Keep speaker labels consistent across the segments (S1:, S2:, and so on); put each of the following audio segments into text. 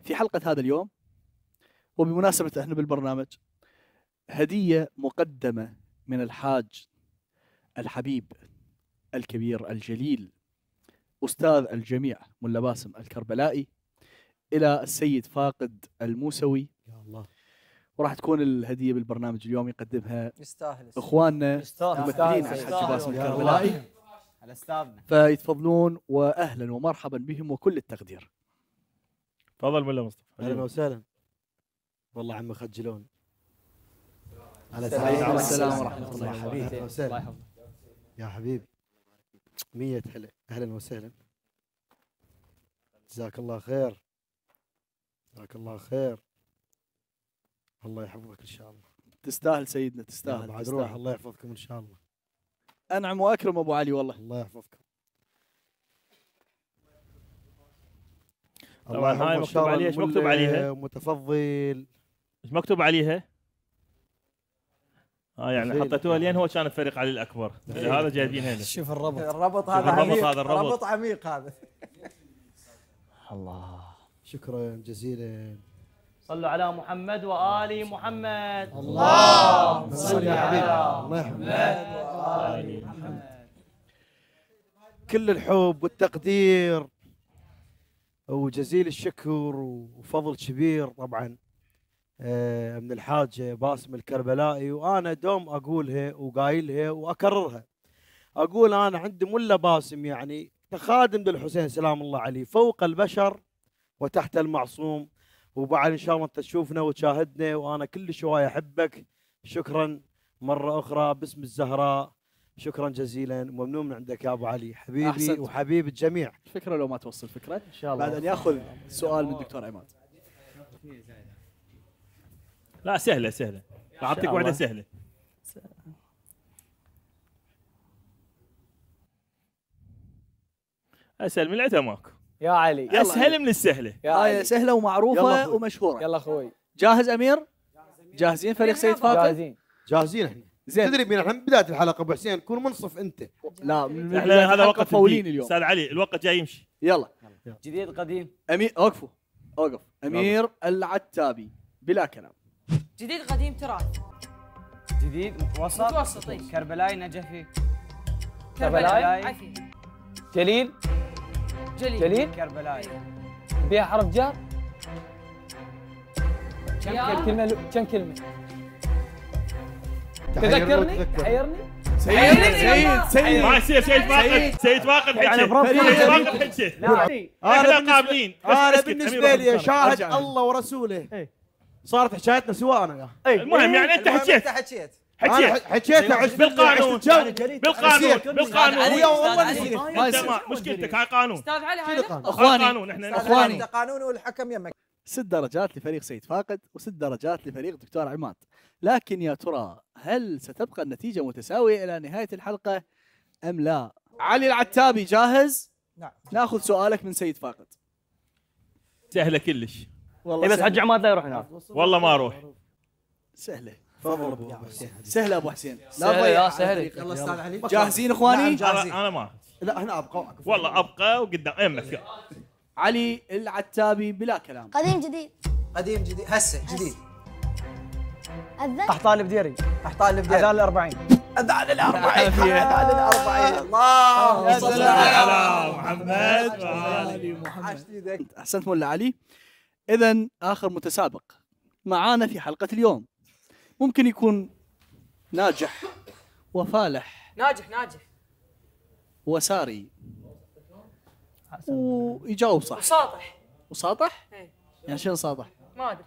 S1: في حلقة هذا اليوم وبمناسبة احنا بالبرنامج هدية مقدمة من الحاج الحبيب الكبير الجليل أستاذ الجميع ملا باسم الكربلائي إلى السيد فاقد الموسوي.
S2: يا الله.
S1: وراح تكون الهدية بالبرنامج اليوم يقدمها
S3: يستاهل
S1: إخواننا الممثلين عن الحاج باسم الكربلائي،
S3: على استاذنا،
S1: فيتفضلون وأهلا ومرحبا بهم وكل التقدير.
S4: تفضل ملا مصطفى.
S2: اهلا وسهلا. والله عمي خجلون.
S1: عليكم السلام ورحمة الله
S2: يا
S1: وبركاته.
S2: حبيبي. وسهلا يا حبيبي. 100 هلا. اهلا وسهلا. جزاك الله خير. جزاك الله خير. الله يحفظك ان شاء الله.
S1: تستاهل سيدنا، تستاهل.
S2: بعد روح. الله يحفظكم ان شاء الله.
S1: أنعم وأكرم أبو علي والله.
S2: الله يحفظكم.
S4: طبعا هاي مكتوب عليها، ايش مكتوب عليها؟
S2: متفضل.
S4: ايش مكتوب عليها؟ يعني حطيتوها لين هو كان الفريق علي الاكبر، هذا جايبين هنا.
S3: شوف الربط، هذا
S4: الربط
S3: عميق،
S4: هذا الربط.
S3: ربط عميق هذا.
S4: الله.
S2: شكرا جزيلا.
S5: صلوا على محمد وآل محمد.
S2: اللهم صل على محمد
S5: وآل محمد.
S2: كل الحب والتقدير وجزيل الشكر وفضل كبير طبعا من الحاج باسم الكربلائي. وانا دوم اقولها وقايلها واكررها، اقول انا عندي ملا باسم يعني كخادم للحسين سلام الله عليه، فوق البشر وتحت المعصوم. وبعد ان شاء الله انت تشوفنا وتشاهدنا، وانا كل شويه احبك. شكرا مره اخرى باسم الزهراء، شكرا جزيلا وممنون من عندك يا ابو علي حبيبي.
S1: أحسنت.
S2: وحبيب الجميع.
S1: الفكرة لو ما توصل فكرة
S5: ان شاء الله
S1: بعد أن يأخذ سؤال من الدكتور عماد.
S4: لا سهله سهله، راح اعطيك واحده سهله. اسهل من العتمة ماكو.
S5: يا علي
S4: اسهل من السهله.
S5: يا
S1: آية
S5: علي.
S1: سهلة ومعروفة ومشهورة.
S5: يلا اخوي.
S1: جاهز أمير؟ جاهزين فريق سيد فاقد؟
S5: جاهزين.
S2: جاهزين احنا.
S1: زين.
S2: تدري من الحين بدايه الحلقه ابو حسين كون منصف انت.
S1: لا
S4: احنا هذا وقت
S1: فاولين
S4: الدين.
S1: اليوم.
S4: استاذ علي الوقت جاي يمشي.
S1: يلا
S5: جديد قديم.
S1: أمير أوقفوا أوقف. أمير العتابي بلا كلام.
S6: جديد قديم تراث.
S5: جديد متوسط.
S6: متوسط اي.
S5: كربلاي نجفي.
S6: كربلاي.
S5: كربلاي.
S6: عافية.
S5: جليل. جليل. كربلاي. بها حرف جر. كم كلمة؟ تذكرني؟ تحيرني؟
S1: سيد
S4: ما يصير سيد فاقد، سيد فاقد
S5: يعني
S4: حجه،
S5: برافو.
S4: سيد فاقد حجه. احنا قابلين.
S2: انا
S4: اسكت،
S2: بالنسبه
S4: أمير
S2: لي
S4: رحمة
S2: شاهد
S1: أرجع.
S2: الله ورسوله. صارت حكايتنا سواء انا
S4: المهم يعني انت حكيت
S3: حكيت
S2: حكيت
S4: بالقانون بالقانون بالقانون.
S2: ويا والله
S4: انت ما مشكلتك هاي قانون.
S6: استاذ علي هاي
S1: أخواني
S4: قانون احنا
S1: أخواني.
S3: قانون والحكم يمك.
S1: 6 درجات لفريق سيد فاقد و6 درجات لفريق دكتور عماد. لكن يا ترى هل ستبقى النتيجة متساوية إلى نهاية الحلقة أم لا؟ علي العتابي جاهز؟
S3: نعم.
S1: ناخذ سؤالك من سيد فاقد.
S4: سهله كلش.
S1: والله
S5: بس حج عماد لا يروح هناك.
S4: والله ما اروح.
S1: سهلة.
S2: تفضل ابو حسين.
S1: سهلة أبو حسين.
S5: سهلة يا سهلة.
S3: يلا استاذ علي.
S1: جاهزين إخواني؟
S4: انا ما
S2: لا هنا ابقى.
S4: والله ابقى وقدام يمك.
S1: علي العتابي بلا كلام.
S7: قديم جديد.
S3: قديم جديد هسه جديد.
S7: أذن.
S5: قحطان البديري.
S3: قحطان البداية.
S5: أذان الأربعين.
S3: أذان الأربعين. أذان الأربعين. الله
S1: صل
S4: على محمد وآل
S1: محمد. أحسنت مولا علي. إذن آخر متسابق معانا في حلقة اليوم ممكن يكون ناجح وفالح
S6: ناجح
S1: وساري ويجاوب صح
S6: وساطح.
S1: وساطح؟
S6: إيه.
S1: يعني شنو ساطح؟
S6: ما ادري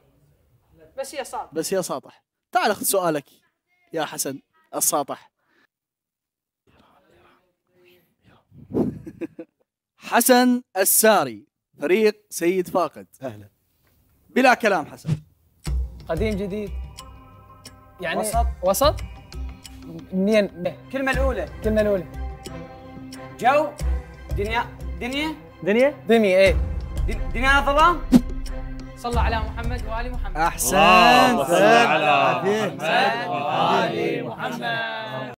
S6: بس هي ساطح.
S1: بس هي ساطح. تعال اخذ سؤالك يا حسن الساطح. حسن الساري فريق سيد فاقد.
S2: اهلا.
S1: بلا كلام حسن.
S5: قديم جديد. يعني
S3: وسط.
S5: منين؟
S3: الكلمة الأولى.
S5: الكلمة الأولى.
S3: جو. دنيا
S5: ايه.
S3: دنيا ظلام.
S6: صلى على محمد وآل محمد.
S1: أحسنت.
S4: صل على
S2: محمد
S4: وآل
S6: محمد.